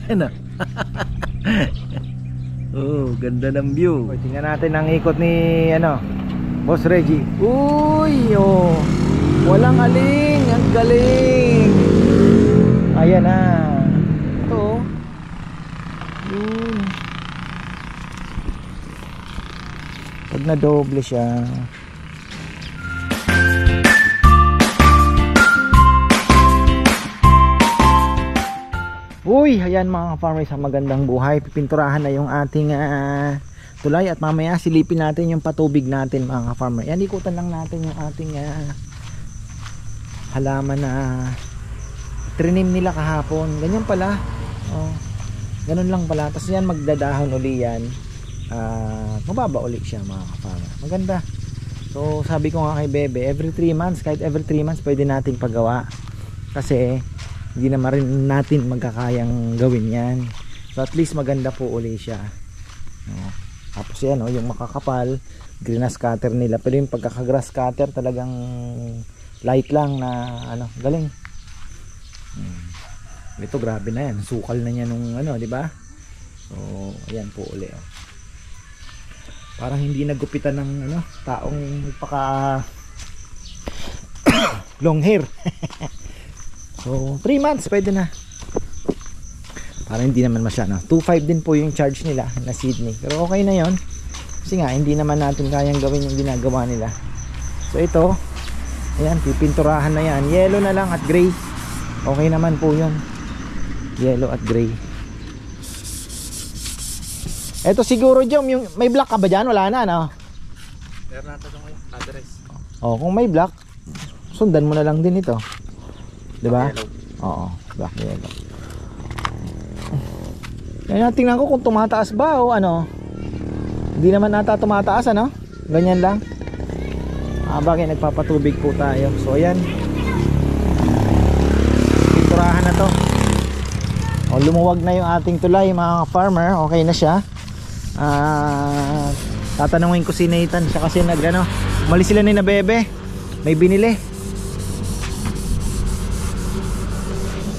Ano? Oh, ganda ng view. Tingnan natin ang ikot ni Boss Reggie. Uy, oh. Walang aling, ang galing. Ayan na. Ito. Yun. Pag na-doble siya. Uy, ayan mga farmers, magandang buhay. Pipinturahan na yung ating tulay at mamaya silipin natin yung patubig natin mga farmer. Yan, ikutan lang natin yung ating halaman na trinim nila kahapon. Ganyan pala. Oh, ganun lang pala. Tapos yan, magdadahon uli yan. Mababa uli siya mga farmer. Maganda. So sabi ko nga kay Bebe, every 3 months, kahit every 3 months pwede natin pagawa. Kasi hindi naman rin natin magkakayang gawin yan. So at least maganda po uli siya. Tapos yan, yung makakapal grass cutter nila. Pero yung pagkaka-grass cutter talagang light lang na galing. Ito grabe na yan. Sukal na niya nung di ba? So ayan po uli. Parang hindi nagupitan ng taong magpaka long hair. So 3 months pwede na. Para hindi naman masyado. 2.5 din po yung charge nila na Sydney. Pero okay na yon. Kasi nga hindi naman natin kayang gawin yung ginagawa nila. So ito, ayan, pipinturahan na yan. Yellow na lang at gray. Okay naman po yun. Yellow at gray. Ito siguro Jom, yung may black ka ba dyan? Wala na, no? Meron natin yung address. Kung may black, sundan mo na lang din ito. Diba? Yellow. Oo, black yellow. Ngayon tingnan ko kung tumataas ba o Hindi naman ata tumataas, ganyan lang. Bagay, nagpapatubig po tayo. So ayan, pinturahan na to. Lumuwag na yung ating tulay mga farmer. Okay na siya. Tatanungin ko si Nathan siya kasi mali sila ni na Bebe, may binili.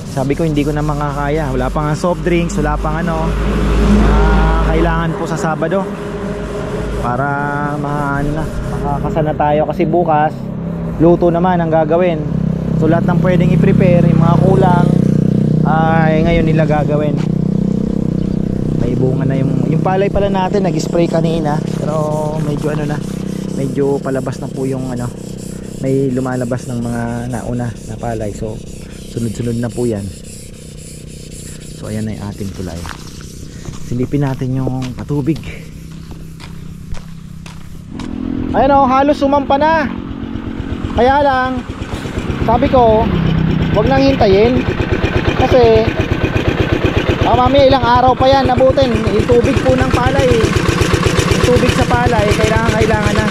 Sabi ko hindi ko na makakaya. Wala pang soft drinks, wala pang kailangan po sa Sabado para makakasa na tayo kasi bukas luto naman ang gagawin. So lahat ng pwedeng i-prepare, yung mga kulang ay ngayon nila gagawin. May bunga na yung palay pala natin, nag-spray kanina pero medyo medyo palabas na po yung may lumalabas ng mga nauna na palay. So sunod-sunod na po yan. So ayan na yung ating tulay. Silipin natin yung patubig. Ayan halos sumampa na. Kaya lang sabi ko wag nang hintayin kasi mamaya ilang araw pa yan nabutin. Yung tubig po ng palay, yung tubig sa palay kailangan na.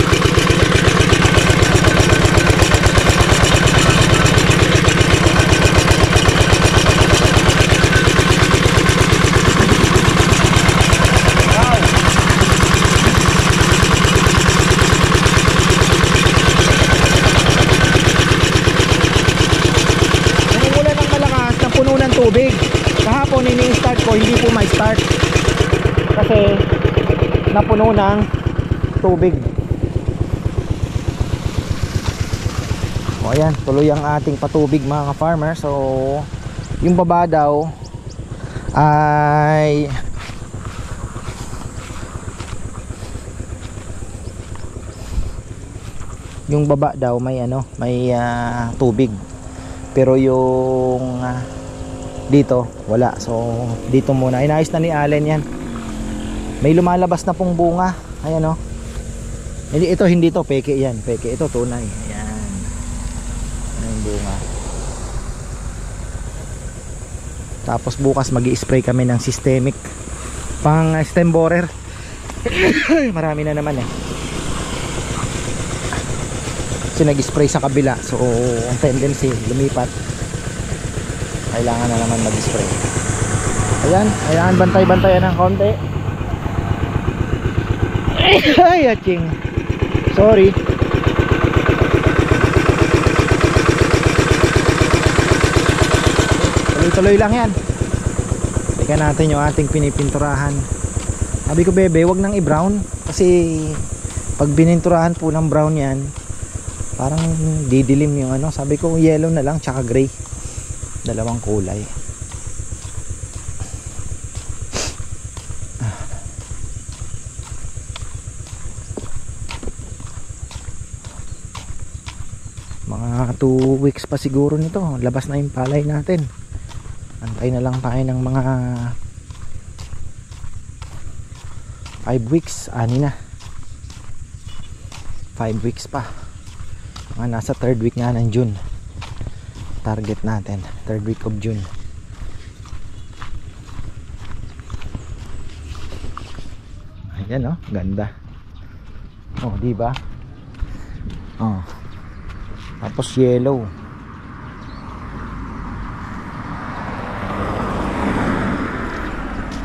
Tubig. Kahapon ini-start ko, hindi po ma-start kasi napuno ng tubig. Ayan, tuloy ang ating patubig mga ka-farmer. So yung baba daw ay may tubig. Pero yung dito wala. So dito muna inayos na ni Allen yan. May lumalabas na pong bunga. Ayan hindi to peke yan. Peke ito, tunay. Ayan. Yung bunga. Tapos bukas magi-spray kami ng systemic pang stem borer. Marami na naman kasi nag-spray sa kabila. So ang tendency lumipat. Kailangan na naman mag-spray. Ayan, bantay-bantayan ng konti. Ay, aching. Sorry. Tuloy-tuloy lang yan. balikan natin yung ating pinipinturahan. Sabi ko, bebe, wag nang i-brown kasi pag bininturahan po ng brown yan, parang didilim yung ano. Sabi ko, yellow na lang tsaka gray, dalawang kulay. Mga 2 weeks pa siguro nito, labas na yung palay natin. Antay na lang tayo ng mga 5 weeks, ani na 5 weeks pa. Mga nasa 3rd week nga ng June target natin, 3rd week of June. Ayan, oh, ganda. Oh, di ba? Oh. Tapos yellow.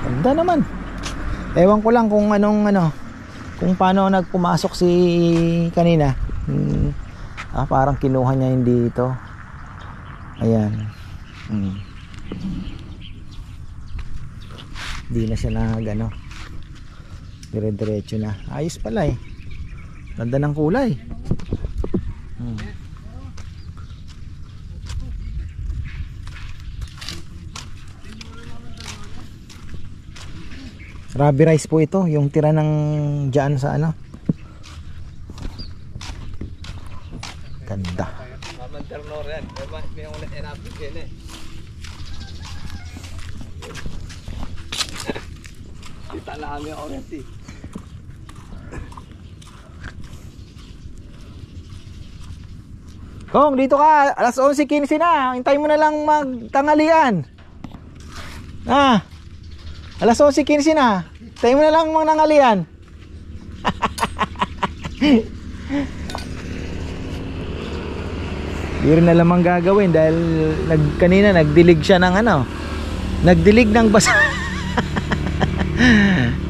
Ganda naman. Ewan ko lang kung anong kung paano nagpumasok si kanina. Parang kinuha niya yung dito. Ayan. Di na siya nagano. Dire-diretso na. Ayos pala eh. Ganda ng kulay. Rabi rice po ito, yung tira ng dyan sa ano. Ganda. Kita lang kami oras eh. Kong, dito ka, alas 11:15 na. Hintayin mo na lang magtanghalian. Alas 11:15 na. Hintayin mo na lang magtanghalian. Yun na lamang gagawin dahil kanina nagdilig siya ng ano. Nagdilig ng basa.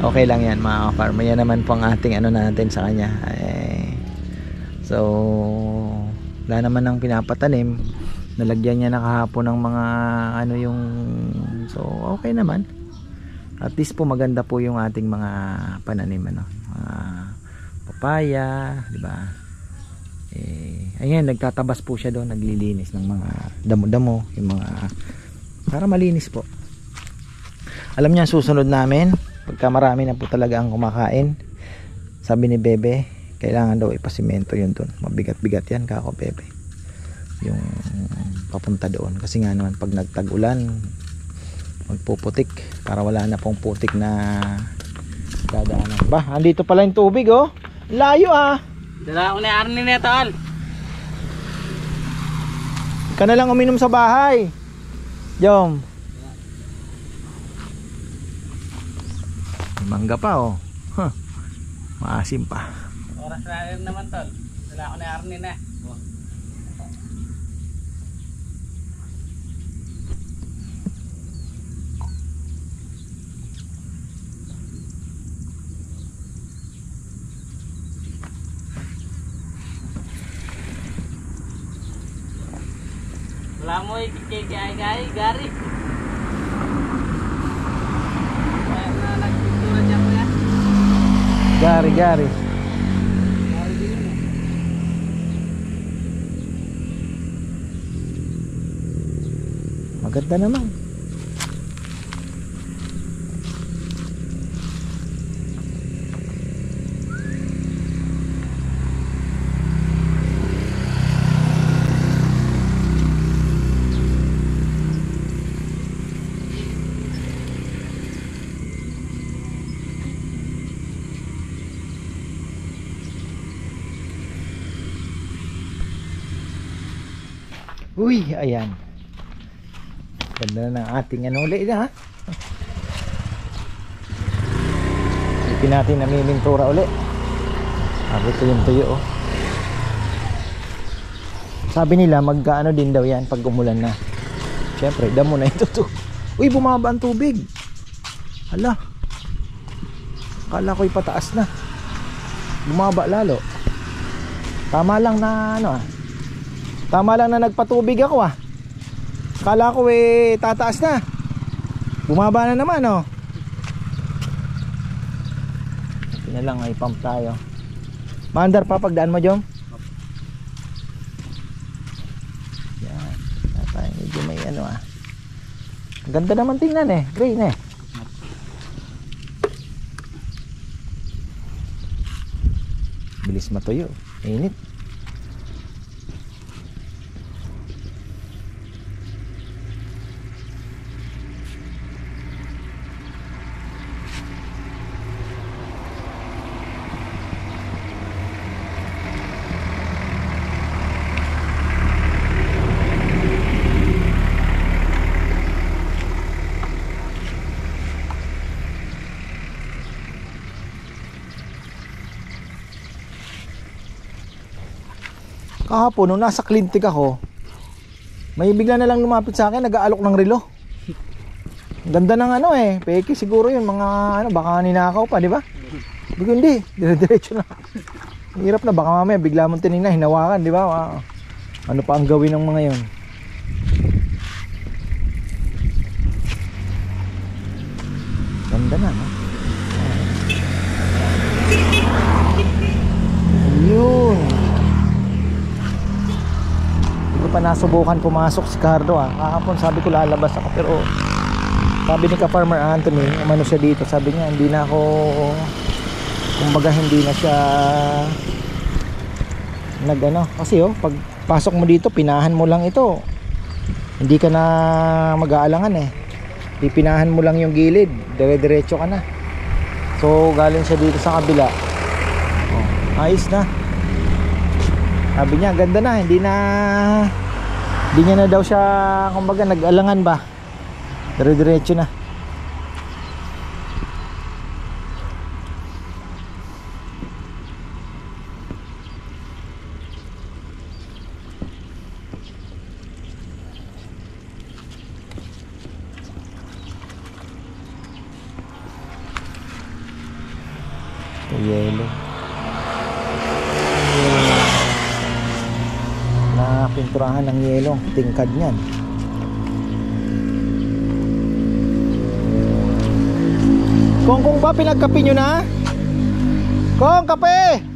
Okay lang yan mga farmer. Yan naman po ang ating ano natin sa kanya. So wala naman ng pinapatanim. Nalagyan niya na kahapon ng mga ano yung, so okay naman. At least po maganda po yung ating mga pananim ano. Papaya, di ba? Ayan, nagtatabas po siya doon, naglilinis ng mga damo-damo, yung mga para malinis po. Alam niya susunod namin, pagka marami na po talaga ang kumakain. Sabi ni Bebe, kailangan daw ipasimento yun doon. Mabigat-bigat yan kako, Bebe. Yung papunta doon kasi nga naman pag nagtag-ulan magpuputik para wala na pong putik na dadaanan. Ba, andito pala yung tubig oh. Layo ah. Dala ko na arni na tol. Ka na lang uminom sa bahay. Jom. May mangga pa oh. Huh. Maasim pa. Oras na rin naman tol. Dala ko na arni na. Wala mo ikikikay gari. Na nagpintura dyan ko ya. Gari. Maganda naman. Uy, ayan. Ganda na ng ating ano ulit ha. Ipin natin na mimintura ulit. Sabi ko yung tuyo oh. Sabi nila magkaano din daw yan pag umulan na. Siyempre, damo na ito to. Uy, bumaba ang tubig. Hala. Akala ko'y pataas na. Bumaba lalo. Tama lang na ano ah. Tama lang na nagpatubig ako ah. Akala ko tataas na. Bumaba na naman, oh. Ito na lang, ay pump tayo. Maandar pa pagdaan mo, Jom? Yan. Medyo may ano, ah. Ganda naman tingnan, eh. Gray na, eh. Bilis matuyo. Init. Kahapon nung nasa Clintic ako, may bigla na lang lumapit sa akin, nag-aalok ng relo. Ganda ng ano, eh, peke siguro yun, mga ano, baka ninakaw pa, di ba? Hindi, dire-diretso na. Hirap na, baka mamaya bigla mong tinignan, hinawakan, di ba? Ano pa ang gawin ng mga yon? Ganda na, no? Yun. Pa nasubukan pumasok si Cardo, ah. Kahapon sabi ko lalabas ako, pero sabi ni ka-Farmer Anthony, umano siya dito, sabi niya hindi na ako, kumbaga hindi na siya nagano, kasi oh, pag pasok mo dito, pinahan mo lang ito, hindi ka na mag-aalangan, eh. Pipinahan mo lang yung gilid, dire-diretso ka na. So galing siya dito sa kabila, oh, ayos na. Sabi niya ganda na, hindi niya na daw siya, kumbaga, nag-alangan ba, dire-diretso na. Ito yellow na pinturahan ng yelo, tingkad niyan. Kong ba, pinagkape nyo na? Kong, kape!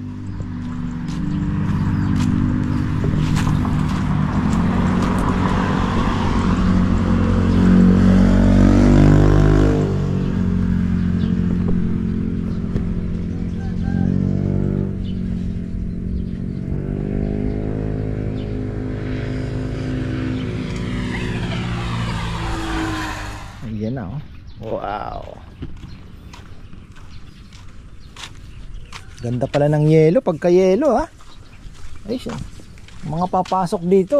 Ayan na, oh. Wow. Ganda pala ng yelo, pagka yelo, ha. Ay siya, mga papasok dito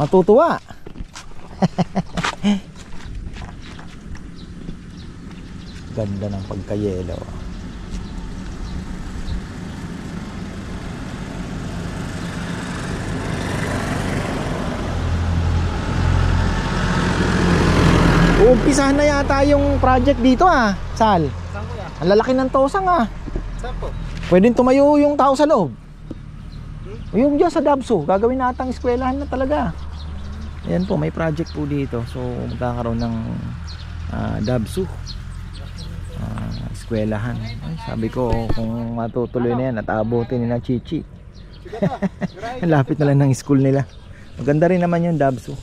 matutuwa. Ganda ng pagka yelo. Uumpisahan na yata yung project dito, ah, Sal. Saan kuya? Ang lalaki ng tosang, ah. Saan po? Pwedeng tumayo yung tao sa loob. Yung dyan sa Dabso, gagawin natang eskwelahan na talaga. Ayan po, may project po dito. So magkakaroon ng Dabso, eskwelahan. Ay, sabi ko kung matutuloy na yan at abutin ni na Chichi. Lapit na lang ng school nila. Maganda rin naman yung Dabso.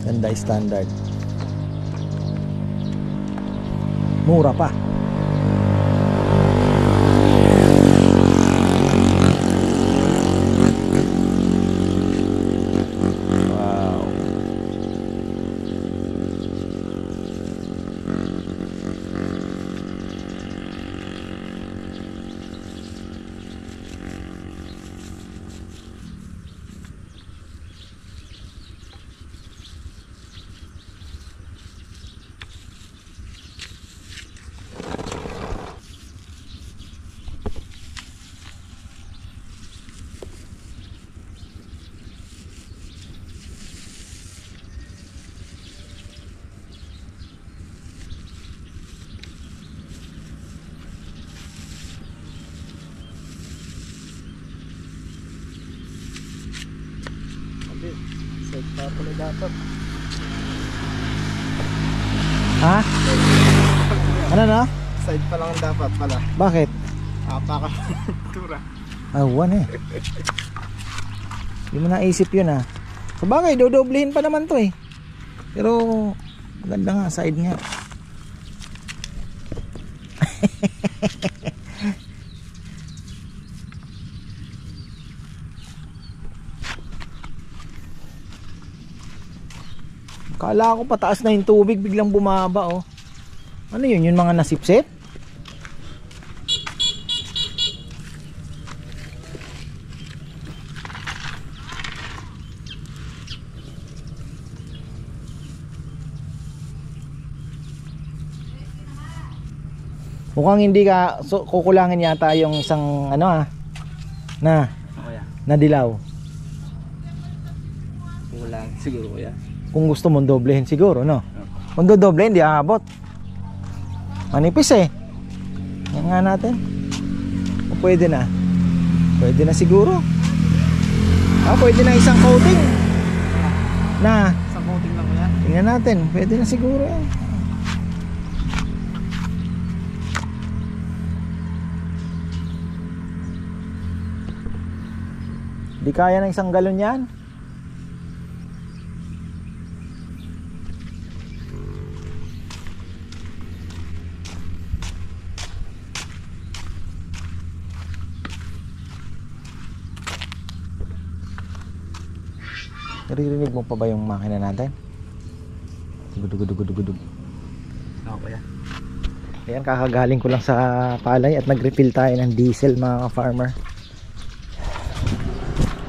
Ganda, standard. Mura pa. Wow. Side pa pala dapat. Ha? Ano na? Side pa lang dapat pala. Bakit? Apaka tura. Awan eh. Hindi mo naisip yun ah. Sabagay, dodoblehin pa naman to eh. Pero maganda nga, side nga. Kala ko pataas na yung tubig, biglang bumaba oh. Ano yun, yung mga nasipsip? Mukhang hindi ka kukulangin yata yung isang ano ah. Kuya. Na dilaw. Kulang siguro kuya. Kung gusto mong doblehin siguro, no? Kung dodoblehin, di aabot. Manipis eh. Yan nga natin. O pwede na. Pwede na siguro. Pwede na isang coating. Na. Isang coating lang kuya. Tingnan natin. Pwede na siguro yan. Di kaya ng isang galon yan. Naririnig mo pa ba yung makina natin? Gudug. Oo kuya. Ayan, kakagaling ko lang sa palay at nag-refill tayo ng diesel mga ka-farmer.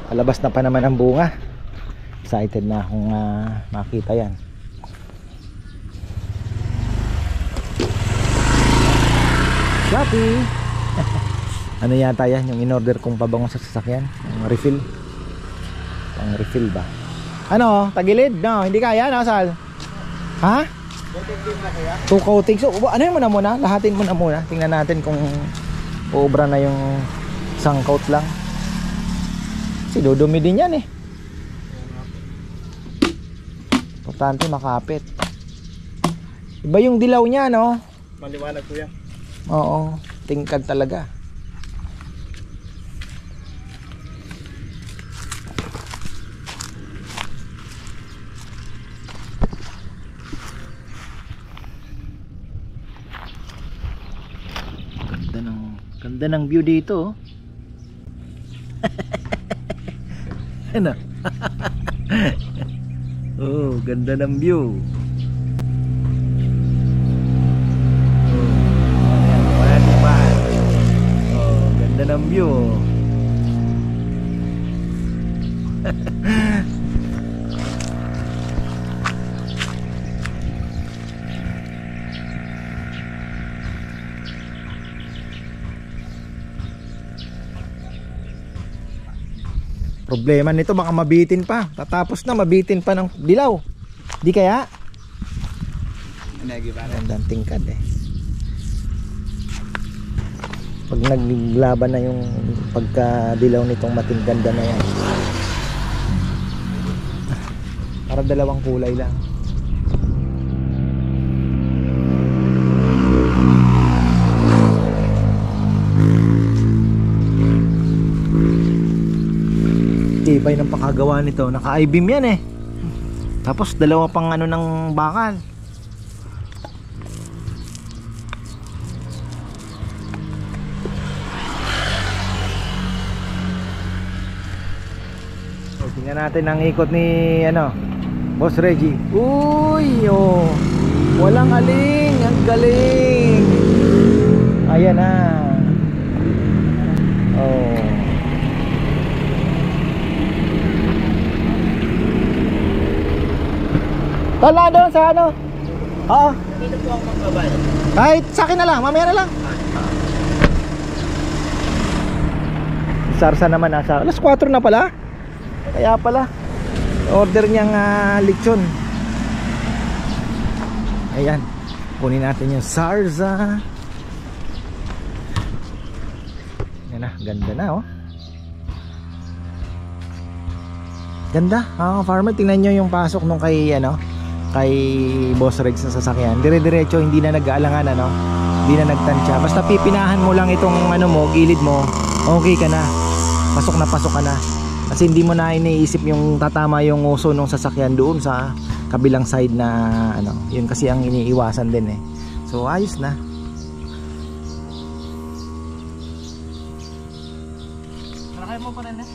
Palabas na pa naman ang bunga. Excited na akong makita yan. Shopee! Ano yata yan? Yung in-order kong pabango sa sasakyan? Yung refill? Ang refill ba? Ano? Tagilid? No, hindi kaya, no, Sal? Ha? Two coatings. So, ano yun muna? Lahatin mo na muna. Tingnan natin kung uubra na yung isang coat lang. Kasi dudumi din yan eh. Importante makapit. Iba yung dilaw niya, no? Maliwanag kuya. Oo, tingkad talaga. Ganda ng view dito. Ano? Oh, ganda ng view. Oh, ayan, wala din ba? Oh, ganda ng view. Problema nito baka mabitin pa. Tatapos na mabitin pa ng dilaw. Di kaya? Gandang tingkad eh. Pag naglaban na yung pagka-dilaw nitong matingganda na yan. Para dalawang kulay lang. Tibay ng pakagawa nito. Naka I-beam yan eh. Tapos dalawa pang ano ng bakal. So, tingnan natin ang ikot ni ano, Boss Reggie. Uy, oh. Walang aling, ang galing. Ayan na. Oh. Tala doon sa ano? Oo. Dito po ako magbabay. Kahit sa akin na lang, mamaya na lang. Sarsa naman nasa alas 4 na pala. Kaya pala order niyang lechon. Ayan, kunin natin yung sarsa. Yan na, ganda na oh. Ganda, farmer, tingnan nyo yung pasok nung kay kay Boss Regs na sasakyan. Dire-diretso, hindi na nag-aalangan, hindi na nagtansya. Basta pipinahan mo lang itong mo, gilid mo, okay ka na. Pasok ka na. Kasi hindi mo na iniisip yung tatama yung uso ng sasakyan doon sa kabilang side na yun kasi ang iniiwasan din eh. So ayos na. Malakay mo pa rin eh.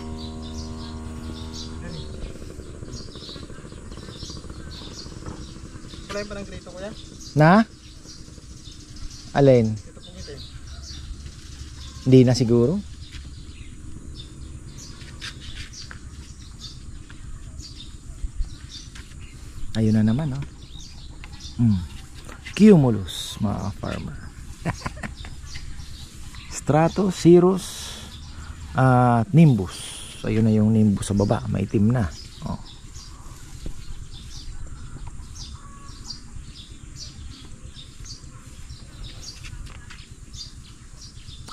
Wala yung parang grito kuya. Na? Alin? Ito pong ito eh. Hindi na siguro. Ayun na naman, Cumulus, mga farmer. Strato, Cirrus, at Nimbus. Ayun na yung Nimbus sa baba, maitim na.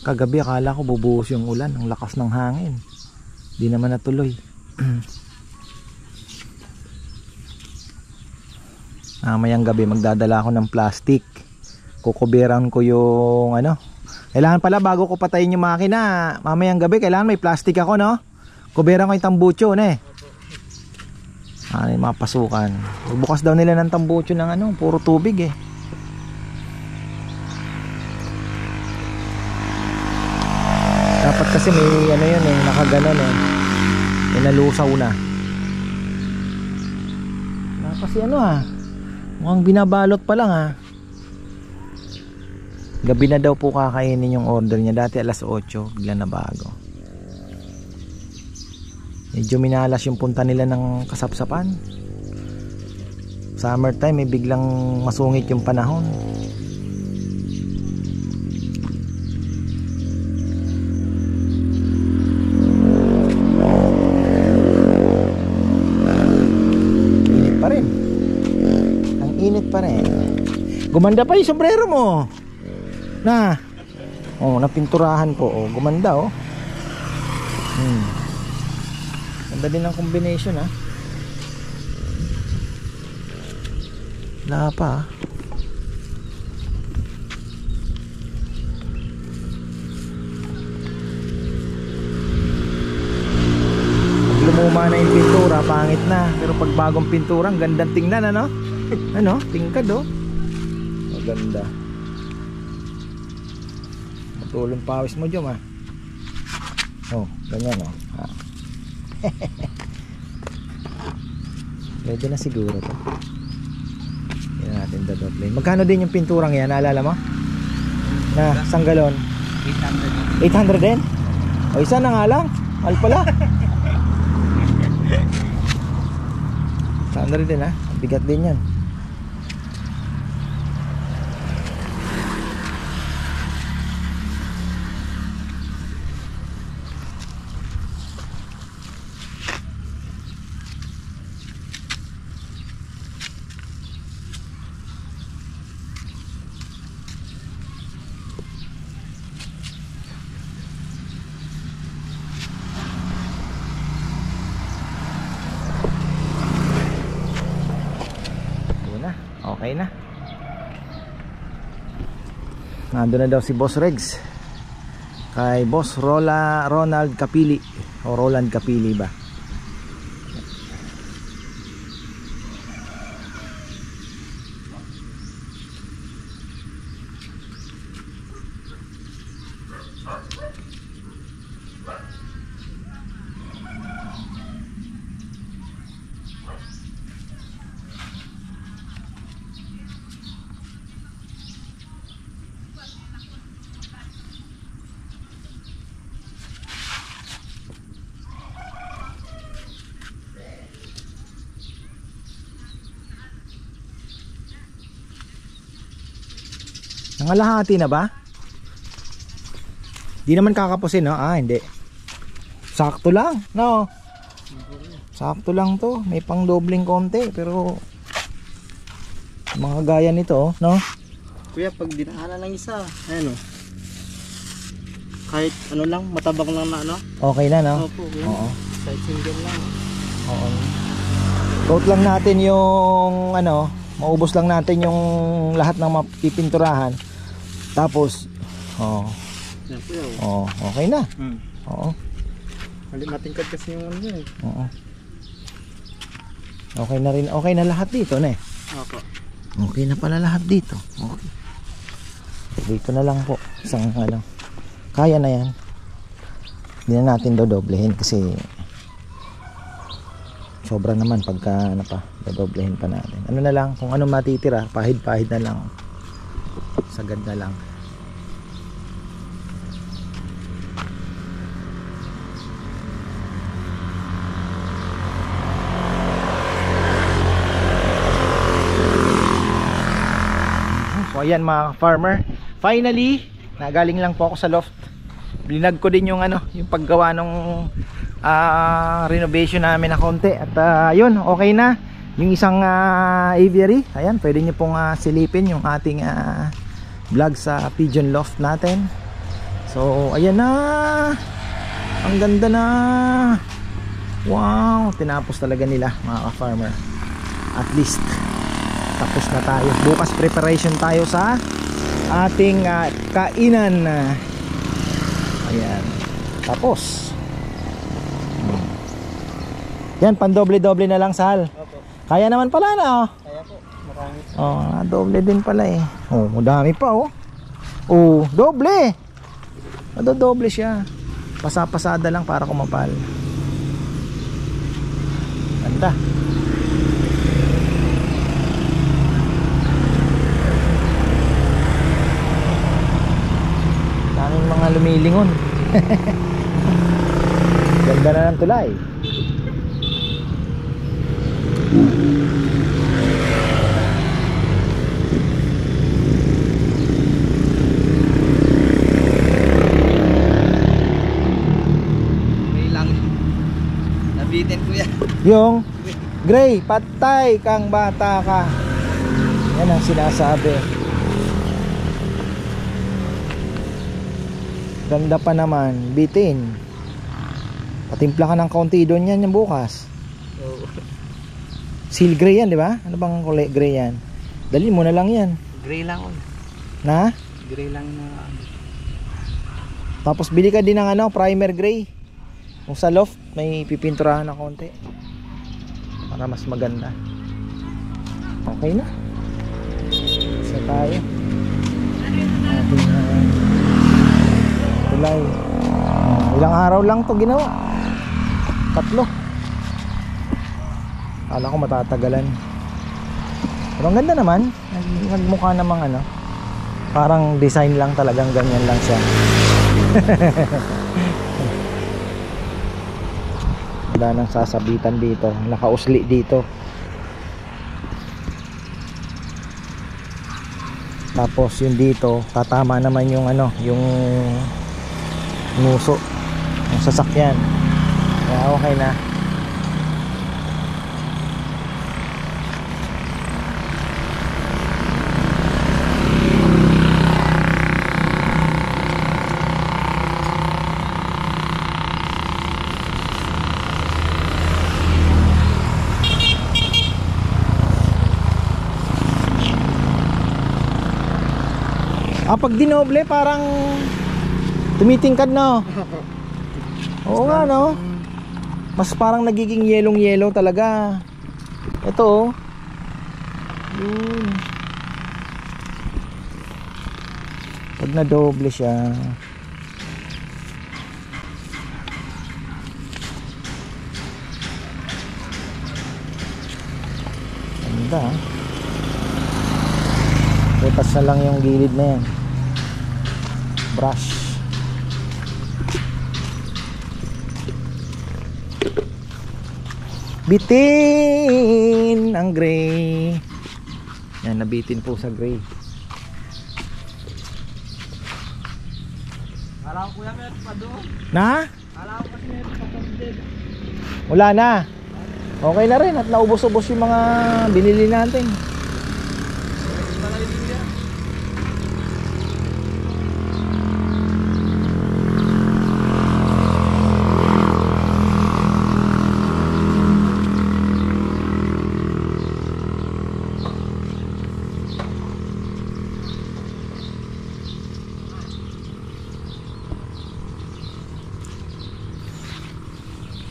Kagabi akala ko bubuhos yung ulan, ang lakas ng hangin. Di naman natuloy. Mayang gabi magdadala ako ng plastic. Kukuberan ko yung kailangan pala bago ko patayin yung makina. Mamayang gabi kailangan may plastic ako, Kuberan ko yung tambucho, yung mga pasukan. Bukas daw nila ng tambucho ng puro tubig eh. Dapat kasi may yun eh, nakaganon eh. May nalusaw na. Kasi mukhang binabalot pa lang Gabi na daw po kakainin yung order niya. Dati alas 8, bigla na bago. Medyo minalas yung punta nila ng kasapsapan. Summertime may biglang masungit yung panahon. Gumanda pa yung sombrero mo. Napinturahan po. Gumanda Ganda din ang combination Wala pa Pag lumuma na yung pintura, pangit na. Pero pag bagong pintura, ang gandang tingnan tingkad Maganda. Matulong pawis mo, Jom ganyan Pwede na siguro to. Yan natin dodoble. Magkano din yung pinturang yan? Naalala mo? Isang galon? 800 din? O isa na nga lang. Mahal pala. 800 din bigat din yan. Okay na. Nandun na daw si Boss Regs kay Boss Ronald Capili o Roland Capili ba. Nangalahati na ba? Di naman kakapusin, hindi. Sakto lang, Sakto lang to. May pang dobling konti, pero mga gaya nito, Kuya, pag dinaanan ng isa, kahit lang, matabang lang na Okay na, Opo, kuya. Oo. Side single lang. Oo. Coat lang natin yung ano, maubos lang natin yung lahat ng mapipinturahan. Tapos Yan kuya. okay na. Hmm. Oo. Matingkad kasi yung ano yun. Oo. Okay na rin. Okay na lahat dito, ne. Opo. Okay na pala lahat dito. Okay. Dito na lang po. Isang ano. Kaya na yan. Hindi na natin dodoblehin kasi sobra naman pagka ano pa, dodoblehin pa natin. Ano na lang, kung ano matitira, pahid-pahid na lang. Sagad na lang. So ayan mga farmer, finally nagaling lang po ako sa loft. Blinag ko din yung ano, yung paggawa ng renovation namin na konti. At yun, okay na. Yung isang aviary, ayan, pwede nyo pong silipin yung ating vlog sa pigeon loft natin. So ayan na, ang ganda na. Wow, tinapos talaga nila mga ka-farmer. At least tapos na tayo. Bukas preparation tayo sa ating kainan. Ayan. Tapos. Yan, pandoble-doble na lang, Sal. Opo. Kaya naman pala na, oh. Kaya po. Marami. Doble din pala eh. Dami pa, oh. Doble. Doble siya. Pasapasada lang para kumapal. Ganda. Daming mga lumilingon. Ganda na ng tulay. May lang. Nabitin kuya. Yung Gray, patay kang bata ka. Yan ang sinasabi. Ganda pa naman, bitin. Patimpla ka ng kaunti doon yan yung bukas. Oo. Seal gray yan, di ba? Ano bang kulay gray yan? Dali mo na lang yan. Gray lang kuya. Na? Gray lang na. Tapos bili ka din ng ano, primer gray. Kung sa loft, may pipinturahan na konti. Para mas maganda. Okay na. Isa tayo. Ating tulay. Ilang araw lang to ginawa. 3. Kala ko matatagalan. Pero ang ganda naman. Nagmukha namang ano, parang design lang talagang ganyan lang siya. Wala nang sasabitan dito. Nakausli dito. Tapos yung dito, tatama naman yung ano, yung nguso ng sasakyan. Kaya okay na. Pag dinoble parang tumitingkad na. Oo nga no. Mas parang nagiging yellow talaga. Ito oh. Yun. Pag nadoble siya. Ganda. Butas na lang yung gilid na yan. Brush. Bitin ang gray. Yan, nabitin po sa gray. Kala ko kuya meron pa doon. Na? Kala ko kasi meron pa doon. Wala na. Okay na rin at naubos-ubos yung mga binili natin.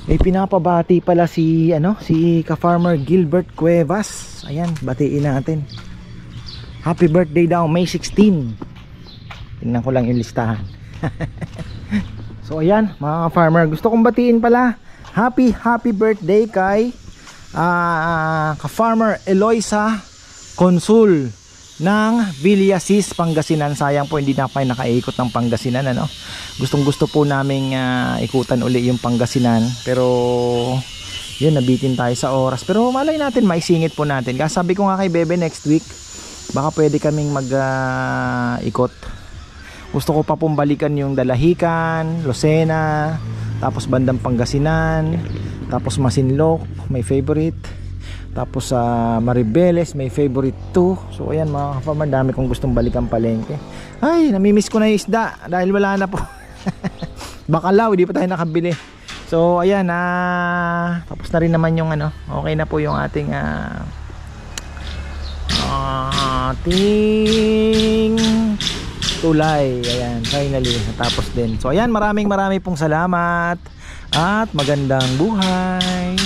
May pinapabati pala si si ka-farmer Gilbert Cuevas. Ayan, batiin natin. Happy birthday daw, May 16. Tingnan ko lang yung listahan. So ayan, mga ka-farmer, gusto kong batiin pala. Happy birthday kay ka-farmer Eloisa Consul ng Villasis, Pangasinan. Sayang po hindi na kayo nakaikot ng Pangasinan, ano. Gustong gusto po naming ikutan uli yung Pangasinan, pero yun, nabitin tayo sa oras. Pero malay natin, maisingit po natin. Kasi sabi ko nga kay Bebe, next week baka pwede kaming mag ikot. Gusto ko pa pong balikan yung Dalahican, Lucena, tapos bandang Pangasinan, tapos Masinloc, my favorite, tapos sa Maribeles, may favorite too. So ayan mga ka-farmer, dami kong gustong balikan palengke. Ay, namimiss ko na yung isda dahil wala na po. Bacalao, hindi pa tayo nakabili. So ayan, tapos na rin naman yung okay na po yung ating tulay. Ayan, finally natapos din. So ayan, maraming pong salamat at magandang buhay.